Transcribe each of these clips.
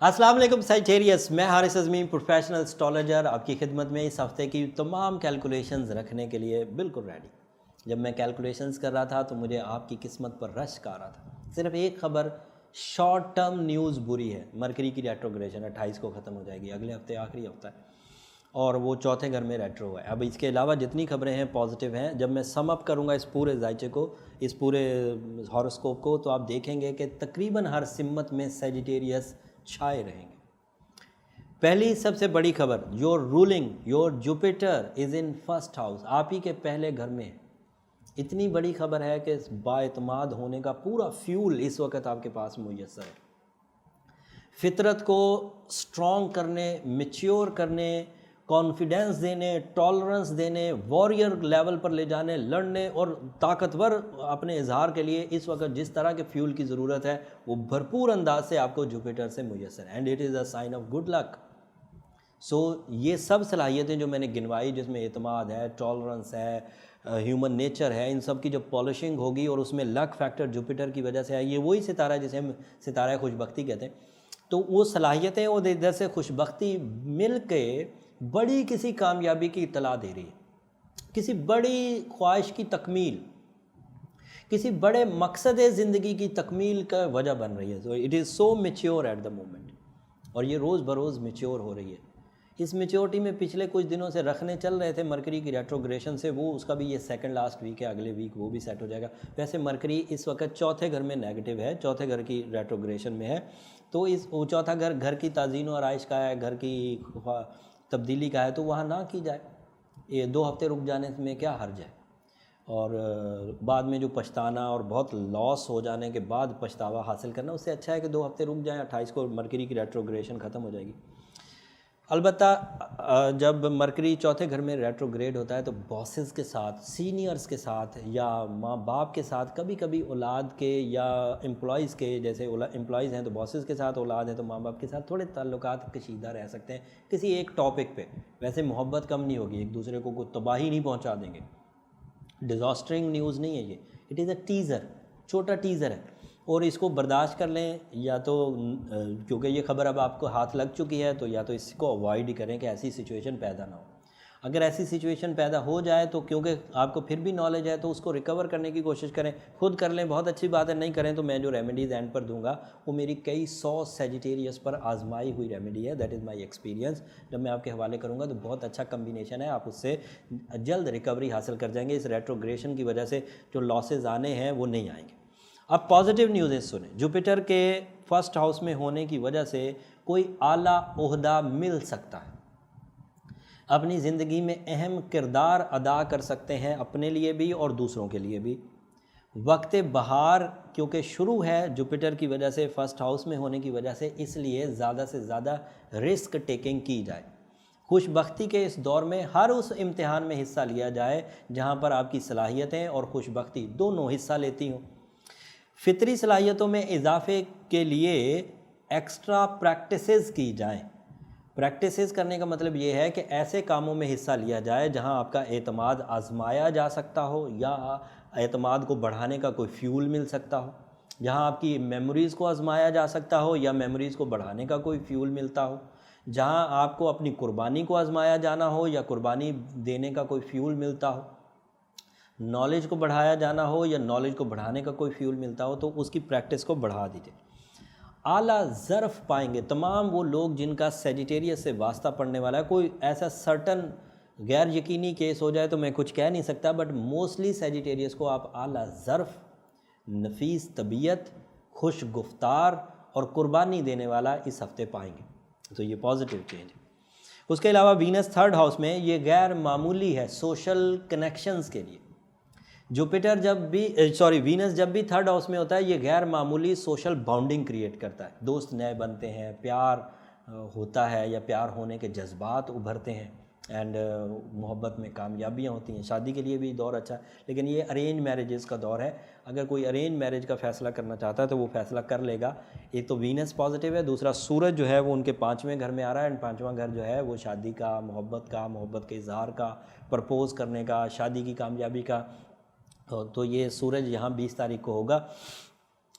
अस्सलाम वालेकुम साइटेरियस, मैं हारिस अज़मी प्रोफेशनल एस्ट्रोलॉजर आपकी खिदमत में इस हफ़्ते की तमाम कैलकुलेशंस रखने के लिए बिल्कुल रेडी। जब मैं कैलकुलेशंस कर रहा था तो मुझे आपकी किस्मत पर रश्क आ रहा था। सिर्फ एक ख़बर, शॉर्ट टर्म न्यूज़ बुरी है। मरकरी की रेट्रोग्रेशन 28 को ख़त्म हो जाएगी, अगले हफ्ते आखिरी हफ्ता है और वो चौथे घर में रेट्रो है। अब इसके अलावा जितनी खबरें हैं पॉजिटिव हैं। जब मैं सम अप करूँगा इस पूरे जायचे को, इस पूरे हॉरोस्कोप को, तो आप देखेंगे कि तकरीबन हर सिमत में सजिटेरियस छाए रहेंगे। पहली सबसे बड़ी खबर, your ruling, your Jupiter is in first house, आप ही के पहले घर में है। इतनी बड़ी खबर है कि बाएतमाद होने का पूरा फ्यूल इस वक्त आपके पास मुयस्सर है। फितरत को स्ट्रॉन्ग करने, मैच्योर करने, कॉन्फिडेंस देने, टॉलरेंस देने, वॉरियर लेवल पर ले जाने, लड़ने और ताकतवर अपने इजहार के लिए इस वक्त जिस तरह के फ्यूल की ज़रूरत है वो भरपूर अंदाज से आपको जुपिटर से मुयस्सर है। And it is a sign of good luck. So ये सब सलाहियतें जो मैंने गिनवाई, जिसमें एतमाद है, टॉलरेंस है, ह्यूमन नेचर है, इन सब की जब पॉलिशिंग होगी और उसमें लक फैक्टर जुपिटर की वजह से है, ये वही सितारा है जिसे हम सितारा खुशबख्ती कहते हैं। तो वो सलाहियतें और इधर से खुशबख्ती मिल के बड़ी किसी कामयाबी की इत्तला दे रही है, किसी बड़ी ख्वाहिश की तकमील, किसी बड़े मकसद ज़िंदगी की तकमील का वजह बन रही है। So it is so mature at the moment, और ये रोज़ बरोज़ मेच्योर हो रही है। इस मेच्योरिटी में पिछले कुछ दिनों से रखने चल रहे थे मरकरी की रेट्रोग्रेशन से, वो उसका भी ये सेकंड लास्ट वीक है, अगले वीक वो भी सेट हो जाएगा। वैसे मरकरी इस वक्त चौथे घर में नेगेटिव है, चौथे घर की रेट्रोग्रेशन में है। तो इस वो चौथा घर घर की ताज़ीन और आइश का है, घर की तब्दीली का है, तो वहाँ ना की जाए। ये 2 हफ्ते रुक जाने में क्या हर्ज है, और बाद में जो पछताना और बहुत लॉस हो जाने के बाद पछतावा हासिल करना, उससे अच्छा है कि 2 हफ्ते रुक जाएं। 28 को मरकरी की रेट्रोग्रेशन ख़त्म हो जाएगी। अलबत्ता जब मरकरी चौथे घर में रेट्रोग्रेड होता है तो बॉसेस के साथ, सीनियर्स के साथ या माँ बाप के साथ, कभी कभी औलाद के या एम्प्लॉयज़ के, जैसे एम्प्लॉयज़ हैं तो बॉसेस के साथ, औलाद है तो माँ बाप के साथ थोड़े ताल्लुकात कशीदा रह सकते हैं किसी एक टॉपिक पे। वैसे मोहब्बत कम नहीं होगी, एक दूसरे को कोई तबाही नहीं पहुँचा देंगे। डिज़ास्टरिंग न्यूज़ नहीं है ये, इट इज़ अ टीज़र, छोटा टीज़र है, और इसको बर्दाश्त कर लें। या तो क्योंकि ये खबर अब आपको हाथ लग चुकी है, तो या तो इसको अवॉइड ही करें कि ऐसी सिचुएशन पैदा ना हो। अगर ऐसी सिचुएशन पैदा हो जाए तो क्योंकि आपको फिर भी नॉलेज है तो उसको रिकवर करने की कोशिश करें, खुद कर लें, बहुत अच्छी बात है। नहीं करें तो मैं जो रेमेडीज़ एंड पर दूंगा वो मेरी कई 100 सेजिटेरियस पर आजमाई हुई रेमेडी है, दैट इज़ माई एक्सपीरियंस। जब मैं आपके हवाले करूँगा तो बहुत अच्छा कम्बिनेशन है, आप उससे जल्द रिकवरी हासिल कर जाएंगे। इस रेट्रोग्रेशन की वजह से जो लॉसेज आने हैं वो नहीं आएंगे। अब पॉजिटिव न्यूज़ सुने, जुपिटर के फर्स्ट हाउस में होने की वजह से कोई आला ओहदा मिल सकता है, अपनी ज़िंदगी में अहम किरदार अदा कर सकते हैं, अपने लिए भी और दूसरों के लिए भी। वक्त बहार क्योंकि शुरू है जुपिटर की वजह से, फर्स्ट हाउस में होने की वजह से, इसलिए ज़्यादा से ज़्यादा रिस्क टेकिंग की जाए। खुशबख्ती के इस दौर में हर उस इम्तिहान में हिस्सा लिया जाए जहाँ पर आपकी सलाहियतें और खुशबख्ती दोनों हिस्सा लेती हों। फितरी सलाहियतों में इजाफे के लिए एक्स्ट्रा प्रैक्टिसेस की जाएं। प्रैक्टिसेस करने का मतलब ये है कि ऐसे कामों में हिस्सा लिया जाए जहां आपका एतमाद आजमाया जा सकता हो या एतमाद को बढ़ाने का कोई फ्यूल मिल सकता हो, जहां आपकी मेमोरीज़ को आजमाया जा सकता हो या मेमोरीज़ को बढ़ाने का कोई फ्यूल मिलता हो, जहां आपको अपनी कुर्बानी को आजमाया जाना हो या कुर्बानी देने का कोई फ्यूल मिलता हो, नॉलेज को बढ़ाया जाना हो या नॉलेज को बढ़ाने का कोई फ्यूल मिलता हो, तो उसकी प्रैक्टिस को बढ़ा दीजिए। आला ज़र्फ़ पाएंगे तमाम वो लोग जिनका सेजिटेरियस से वास्ता पड़ने वाला है। कोई ऐसा सर्टन गैर यकीनी केस हो जाए तो मैं कुछ कह नहीं सकता, बट मोस्टली सेजिटेरियस को आप आला ज़र्फ़, नफीस तबीयत, खुश गुफ्तार और कुर्बानी देने वाला इस हफ्ते पाएंगे। तो ये पॉजिटिव चेंज है। उसके अलावा वीनस थर्ड हाउस में ये गैर मामूली है सोशल कनेक्शंस के लिए। जुपिटर जब भी वीनस जब भी थर्ड हाउस में होता है, ये गैर मामूली सोशल बॉन्डिंग क्रिएट करता है। दोस्त नए बनते हैं, प्यार होता है या प्यार होने के जज्बात उभरते हैं, एंड मोहब्बत में कामयाबियाँ होती हैं। शादी के लिए भी दौर अच्छा है, लेकिन ये अरेंज मैरिजेस का दौर है। अगर कोई अरेंज मैरिज का फ़ैसला करना चाहता है तो वो फ़ैसला कर लेगा। एक तो वीनस पॉजिटिव है, दूसरा सूरज जो है वो उनके 5वें घर में आ रहा है, एंड 5वां घर जो है वो शादी का, मोहब्बत के इजहार का, प्रपोज़ करने का, शादी की कामयाबी का। तो ये सूरज यहाँ 20 तारीख को होगा,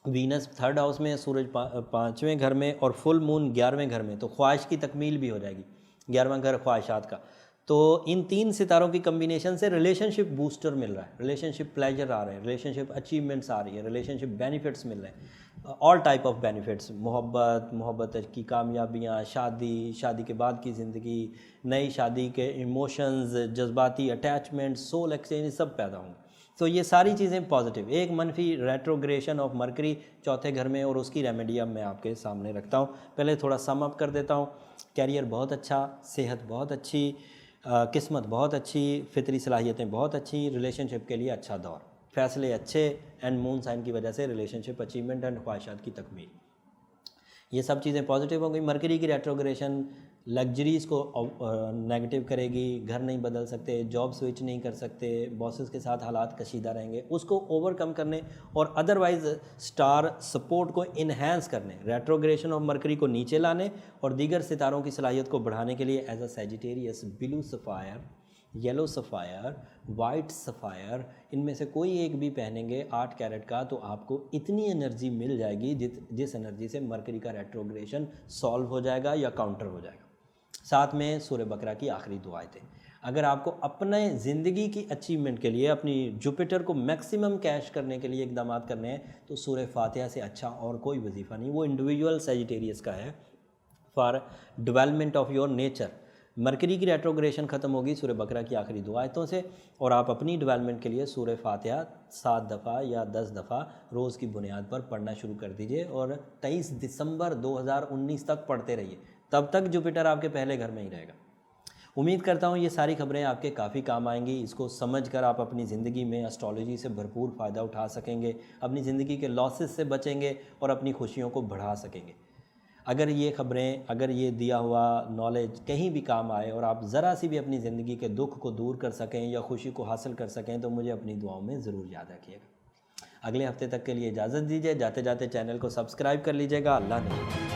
वीनस थर्ड हाउस में, सूरज पाँचवें घर में और फुल मून 11वें घर में, तो ख्वाहिश की तकमील भी हो जाएगी। 11वां घर ख्वाहिशात का। तो इन 3 सितारों की कम्बिनेशन से रिलेशनशिप बूस्टर मिल रहा है, रिलेशनशिप प्लेजर आ रहे हैं, रिलेशनशिप अचीवमेंट्स आ रही है, रिलेशनशिप बेनिफिट्स मिल रहे हैं, ऑल टाइप ऑफ बेनिफिट्स, मोहब्बत की कामयाबियाँ, शादी के बाद की ज़िंदगी, नई शादी के इमोशंस, जज्बाती अटैचमेंट, सोल एक्सचेंज, सब पैदा होंगे। तो ये सारी चीज़ें पॉजिटिव। एक मनफी रेट्रोग्रेशन ऑफ मरकरी चौथे घर में, और उसकी रेमेडी अब मैं आपके सामने रखता हूँ। पहले थोड़ा सम अप कर देता हूँ। कैरियर बहुत अच्छा, सेहत बहुत अच्छी, किस्मत बहुत अच्छी, फितरी सलाहियतें बहुत अच्छी, रिलेशनशिप के लिए अच्छा दौर, फैसले अच्छे, एंड मून साइन की वजह से रिलेशनशिप अचीवमेंट एंड ख्वाहिशात की तकमील, ये सब चीज़ें पॉजिटिव हो गई। मरकरी की रेट्रोग्रेशन लग्जरीज़ को नेगेटिव करेगी, घर नहीं बदल सकते, जॉब स्विच नहीं कर सकते, बॉसेस के साथ हालात कशीदा रहेंगे, उसको ओवरकम करने और अदरवाइज स्टार सपोर्ट को इन्हेंस करने, रेट्रोग्रेशन ऑफ मरकरी को नीचे लाने और दीगर सितारों की सलाहियत को बढ़ाने के लिए as a Sagittarius blue sapphire, yellow sapphire, white sapphire, इनमें से कोई एक भी पहनेंगे 8 कैरेट का, तो आपको इतनी एनर्जी मिल जाएगी जिस एनर्जी से मरकरी का रेट्रोग्रेशन सॉल्व हो जाएगा या काउंटर हो जाएगा। साथ में सूरह बकरा की आखिरी दुआएं थे। अगर आपको अपने ज़िंदगी की अचीवमेंट के लिए, अपनी जुपिटर को मैक्सिमम कैश करने के लिए इकदाम करने हैं, तो सूरह फातिहा से अच्छा और कोई वजीफ़ा नहीं। वो इंडिविजुअल सैजिटेरियस का है for development of your nature. Mercury की रेट्रोग्रेशन ख़त्म होगी सूरह बकरा की आखिरी दुआयतों से, और आप अपनी डेवलपमेंट के लिए सूरह फातिहा 7 दफ़ा या 10 दफ़ा रोज़ की बुनियाद पर पढ़ना शुरू कर दीजिए और 23 दिसंबर 2019 तक पढ़ते रहिए। तब तक जुपिटर आपके पहले घर में ही रहेगा। उम्मीद करता हूँ ये सारी खबरें आपके काफ़ी काम आएंगी। इसको समझकर आप अपनी ज़िंदगी में एस्ट्रोलॉजी से भरपूर फ़ायदा उठा सकेंगे, अपनी ज़िंदगी के लॉसेस से बचेंगे और अपनी खुशियों को बढ़ा सकेंगे। अगर ये खबरें, अगर ये दिया हुआ नॉलेज कहीं भी काम आए और आप ज़रा सी भी अपनी ज़िंदगी के दुख को दूर कर सकें या खुशी को हासिल कर सकें, तो मुझे अपनी दुआओं में ज़रूर याद रखिएगा। अगले हफ्ते तक के लिए इजाज़त दीजिए। जाते जाते चैनल को सब्सक्राइब कर लीजिएगा। अल्लाह ने